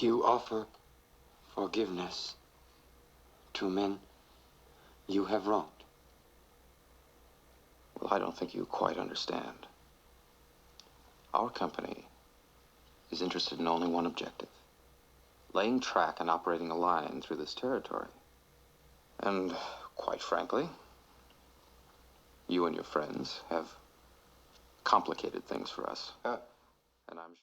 You offer forgiveness to men you have wronged. Well, I don't think you quite understand. Our company is interested in only one objective: laying track and operating a line through this territory. And, quite frankly, you and your friends have complicated things for us. And I'm...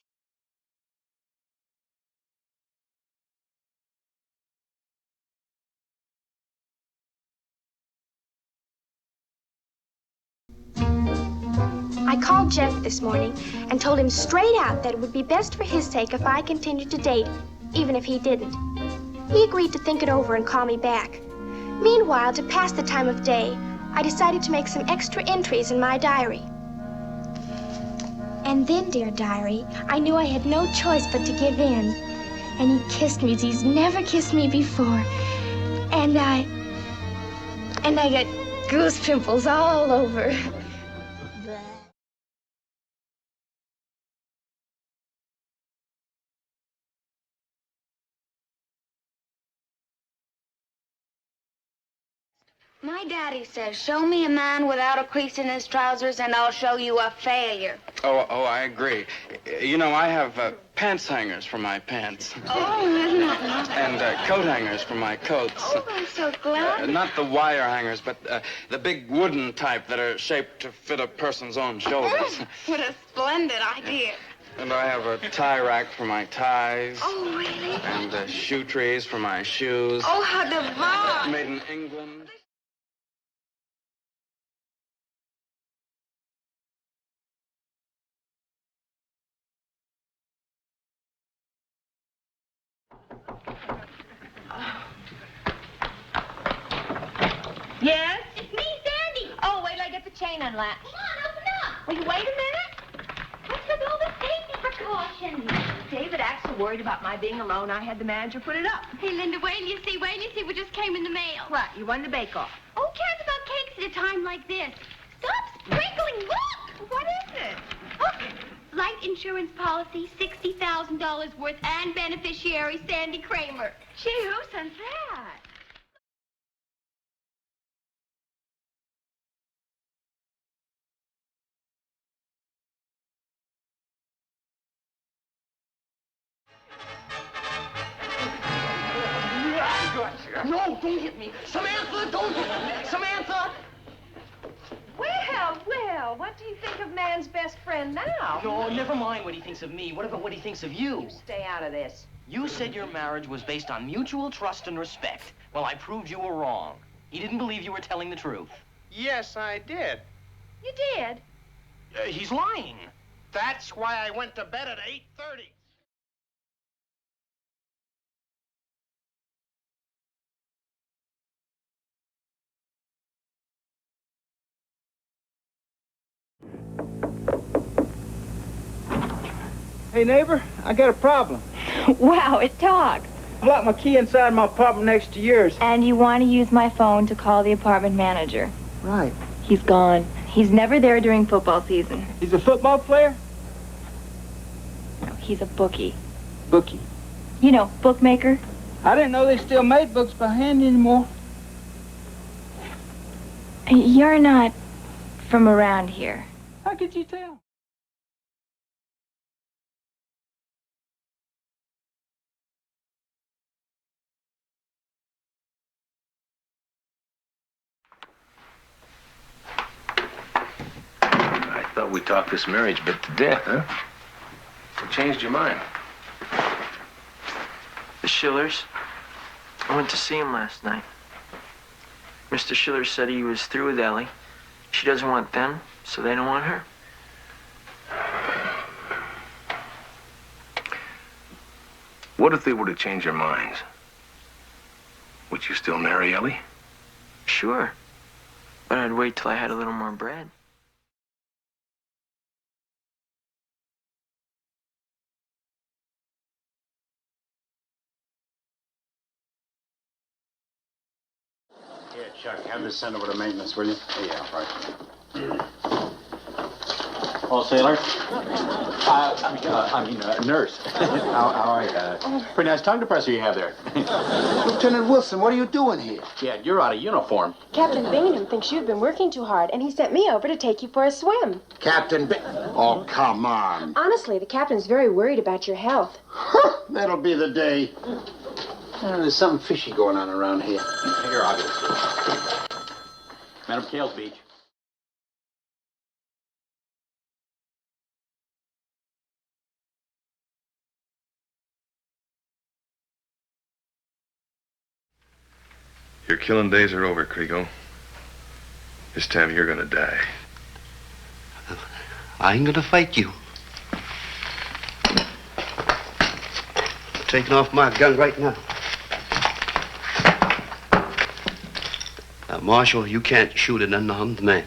I called Jeff this morning and told him straight out that it would be best for his sake if I continued to date, even if he didn't. He agreed to think it over and call me back. Meanwhile, to pass the time of day, I decided to make some extra entries in my diary. And then, dear diary, I knew I had no choice but to give in. And he kissed me as he's never kissed me before. And I got goose pimples all over. My daddy says, show me a man without a crease in his trousers and I'll show you a failure. Oh, I agree. You know, I have pants hangers for my pants. Oh, isn't that nice? And coat hangers for my coats. Oh, I'm so glad. Not the wire hangers, but the big wooden type that are shaped to fit a person's own shoulders. What a splendid idea. And I have a tie rack for my ties. Oh, really? And shoe trees for my shoes. Oh, how divine. Made in England. Yes? It's me, Sandy. Oh, wait till I get the chain unlatched. Come on, open up. Will you wait a minute? What's with all the safety precautions? David acts so worried about my being alone, I had the manager put it up. Hey, Linda, wait till you see what just came in the mail. What, you won the bake-off? Who cares about cakes at a time like this? Stop sprinkling. Look! What is it? Look! Life insurance policy, $60,000 worth, and beneficiary Sandy Kramer. Gee, who sent that? No, don't hit me. Samantha, don't hit me. Samantha! Well, what do you think of man's best friend now? No, never mind what he thinks of me. What about what he thinks of you? Stay out of this. You said your marriage was based on mutual trust and respect. Well, I proved you were wrong. He didn't believe you were telling the truth. Yes, I did. You did? He's lying. That's why I went to bed at 8:30. Hey, neighbor, I got a problem. Wow, it talks. I locked my key inside my apartment next to yours. And you want to use my phone to call the apartment manager. Right. He's gone. He's never there during football season. He's a football player? No, he's a bookie. Bookie. You know, bookmaker. I didn't know they still made books by hand anymore. You're not from around here. How could you tell? I thought we talked this marriage bit to death, huh? What changed your mind? The Schillers. I went to see him last night. Mr. Schiller said he was through with Ellie. She doesn't want them, so they don't want her. What if they were to change their minds? Would you still marry Ellie? Sure. But I'd wait till I had a little more bread. Here, Chuck, have this sent over to maintenance, will you? Yeah, right. Well, sailor. Nurse. How are you? Pretty nice tongue depressor you have there. Lieutenant Wilson, what are you doing here? Yeah, you're out of uniform. Captain Bingham thinks you've been working too hard, and he sent me over to take you for a swim. Oh, come on. Honestly, the captain's very worried about your health. That'll be the day. There's something fishy going on around here. Here, I'll get it. Madam Kales Beach. Your killing days are over, Kriego. This time you're gonna die. I ain't gonna fight you. I'm taking off my gun right now. Now, Marshal, you can't shoot an unarmed man.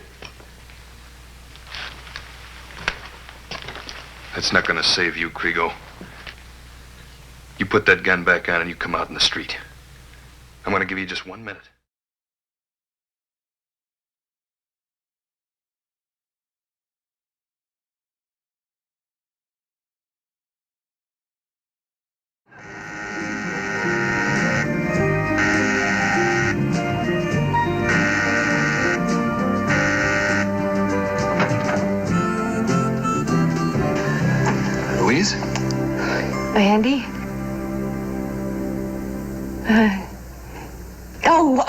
That's not gonna save you, Kriego. You put that gun back on and you come out in the street. I'm gonna give you just 1 minute. Louise? Andy?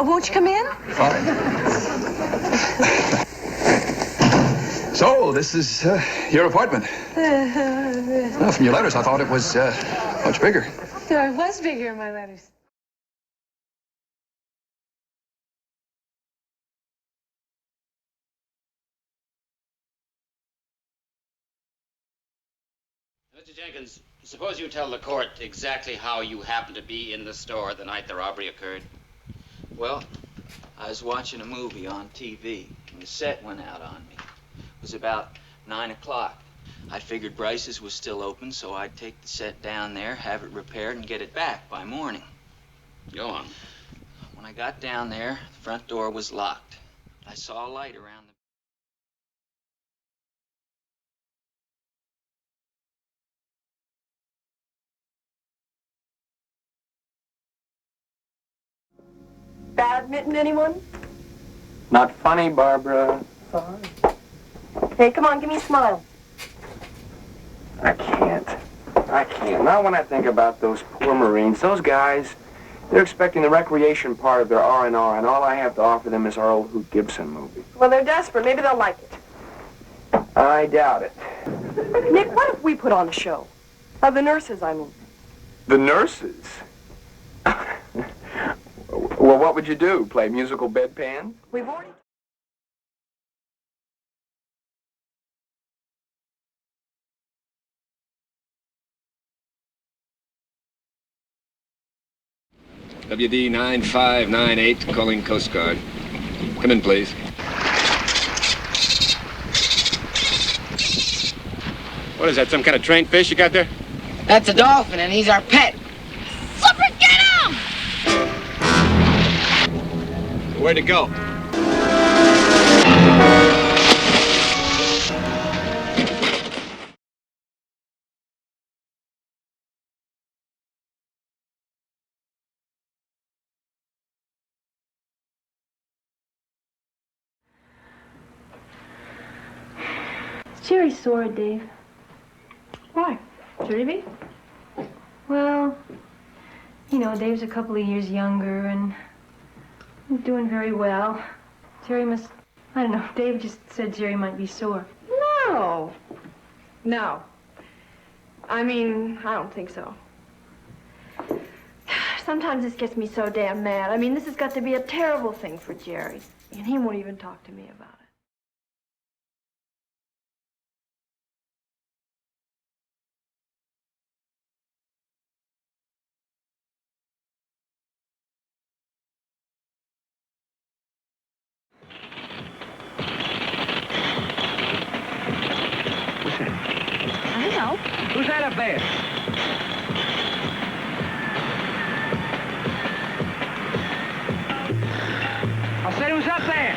Won't you come in? Fine. So, this is your apartment. Well, from your letters, I thought it was much bigger. It was bigger in my letters. Mr. Jenkins, suppose you tell the court exactly how you happened to be in the store the night the robbery occurred. Well, I was watching a movie on TV, and the set went out on me. It was about 9 o'clock. I figured Bryce's was still open, so I'd take the set down there, have it repaired, and get it back by morning. Go on. When I got down there, the front door was locked. I saw a light around the... Badminton, anyone? Not funny, Barbara. Sorry. Hey, come on, give me a smile. I can't. Not when I think about those poor Marines. Those guys, they're expecting the recreation part of their R&R, and all I have to offer them is our old Hoot Gibson movie. Well, they're desperate. Maybe they'll like it. I doubt it. Nick, what if we put on a show? Of the nurses, I mean. The nurses? Well, what would you do? Play musical bedpan? We've already... WD 9598, calling Coast Guard. Come in, please. What is that, some kind of trained fish you got there? That's a dolphin, and he's our pet. Flipper, get him! Where'd it go? Is Jerry sore, Dave? Why? Should he be? Well, you know, Dave's a couple of years younger and doing very well. Jerry must, I don't know, Dave just said Jerry might be sore. No. No. I mean, I don't think so. Sometimes this gets me so damn mad. I mean, this has got to be a terrible thing for Jerry. And he won't even talk to me about it. I know. Who's that up there? I said who's up there?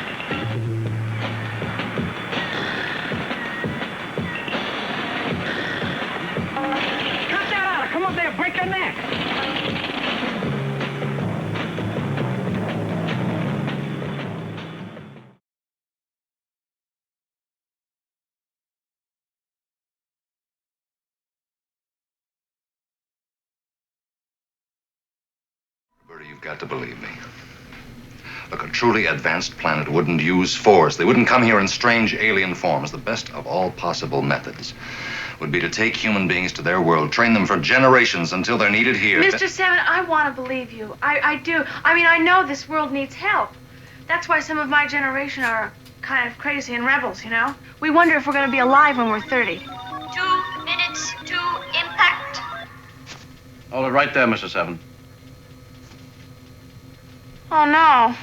You've got to believe me. Look, a truly advanced planet wouldn't use force. They wouldn't come here in strange alien forms. The best of all possible methods would be to take human beings to their world, train them for generations until they're needed here. Mr. Seven, I want to believe you. I do. I mean, I know this world needs help. That's why some of my generation are kind of crazy and rebels, you know? We wonder if we're going to be alive when we're 30. 2 minutes to impact. Hold it right there, Mr. Seven. Oh, no.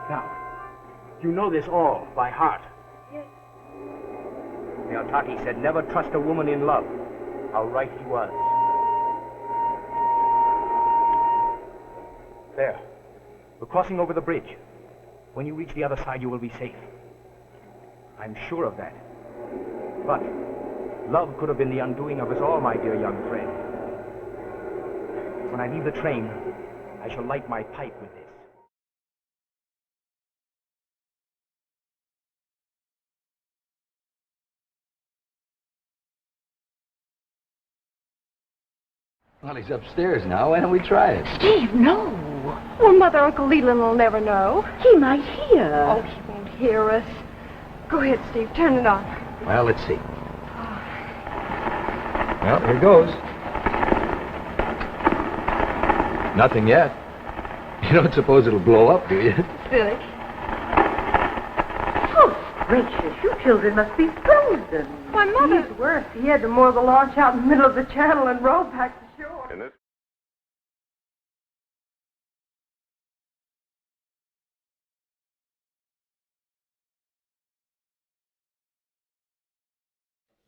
Now, you know this all by heart. Yes. Miyazaki said never trust a woman in love. How right he was. There. We're crossing over the bridge. When you reach the other side, you will be safe. I'm sure of that. But love could have been the undoing of us all, my dear young friend. When I leave the train, I shall light my pipe with this. Well, he's upstairs now. Why don't we try it? Steve, no. Well, Mother, Uncle Leland will never know. He might hear. Oh, he won't hear us. Go ahead, Steve. Turn it on. Well, let's see. Well, here goes. Nothing yet. You don't suppose it'll blow up, do you? Silly. Oh, gracious. You children must be frozen. Why, Mother. He's worse. He had to moor the launch out in the middle of the channel and row back to shore.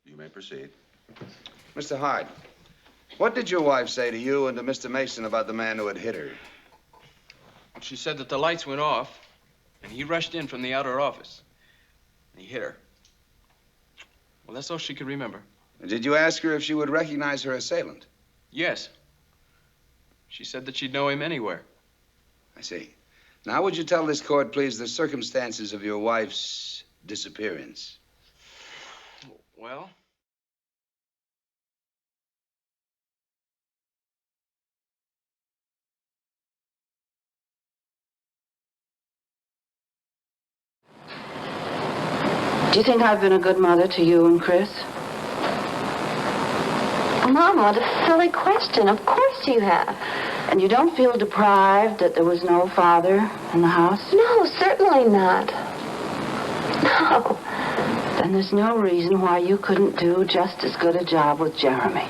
You may proceed. Mr. Hyde, what did your wife say to you and to Mr. Mason about the man who had hit her? She said that the lights went off, and he rushed in from the outer office. And he hit her. Well, that's all she could remember. Did you ask her if she would recognize her assailant? Yes. She said that she'd know him anywhere. I see. Now, would you tell this court, please, the circumstances of your wife's disappearance? Well... Do you think I've been a good mother to you and Chris? Mom, what a silly question. Of course you have. And you don't feel deprived that there was no father in the house? No, certainly not. No. Then there's no reason why you couldn't do just as good a job with Jeremy.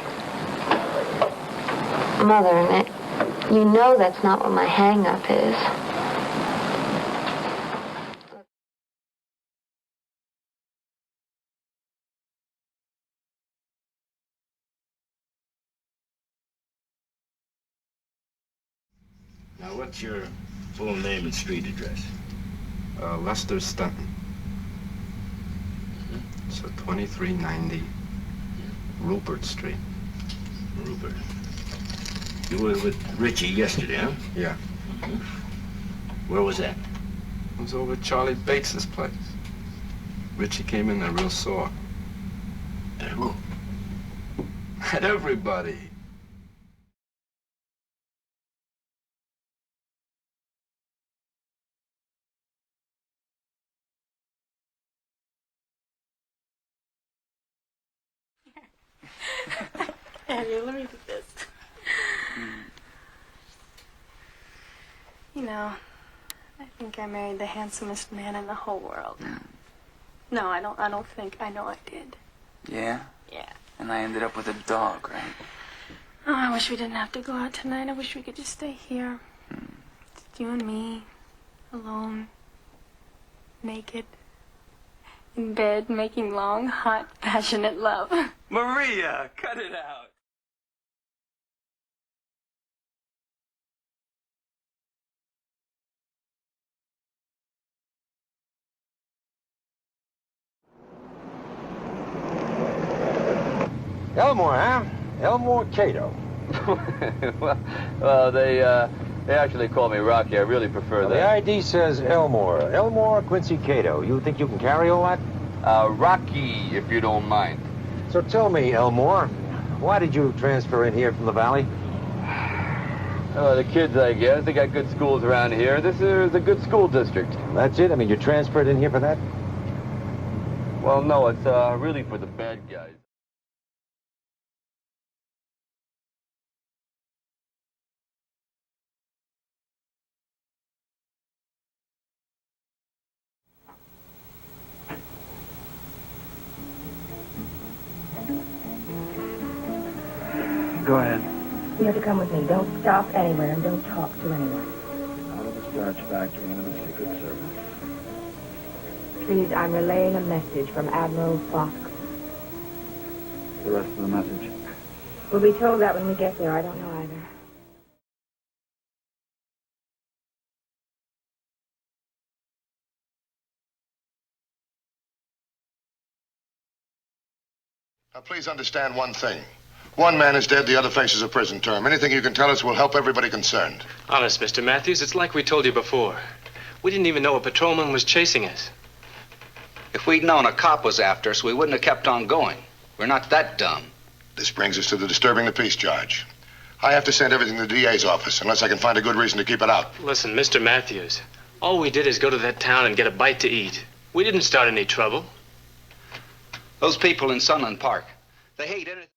Mother, Nick, you know that's not what my hang-up is. Now, what's your full name and street address? Lester Stanton. So 2390 Rupert Street. Rupert. You were with Richie yesterday, huh? Yeah. Where was that? It was over at Charlie Bates's place. Richie came in there real sore. At who? At everybody. Here, let me do this. You know, I think I married the handsomest man in the whole world. No, I don't think. I know I did. Yeah? Yeah. And I ended up with a dog, right? Oh, I wish we didn't have to go out tonight. I wish we could just stay here. Just you and me, alone, naked, in bed, making long, hot, passionate love. Maria, cut it out. Elmore, huh? Elmore Cato. well, they actually call me Rocky. I really prefer Well, that. the ID says Elmore. Elmore Quincy Cato. You think you can carry all that? Rocky, if you don't mind. So tell me, Elmore, why did you transfer in here from the valley? The kids, I guess. They got good schools around here. This is a good school district. That's it? I mean, you transferred in here for that? Well, no, it's really for the bad guys. Go ahead. You have to come with me. Don't stop anywhere and don't talk to anyone. Out of the starch factory into the Secret Service. Please, I'm relaying a message from Admiral Fox. The rest of the message. We'll be told that when we get there. I don't know either. Now, please understand one thing. One man is dead, the other faces a prison term. Anything you can tell us will help everybody concerned. Honest, Mr. Matthews, it's like we told you before. We didn't even know a patrolman was chasing us. If we'd known a cop was after us, we wouldn't have kept on going. We're not that dumb. This brings us to the disturbing the peace charge. I have to send everything to the DA's office unless I can find a good reason to keep it out. Listen, Mr. Matthews, all we did is go to that town and get a bite to eat. We didn't start any trouble. Those people in Sunland Park, they hate anything.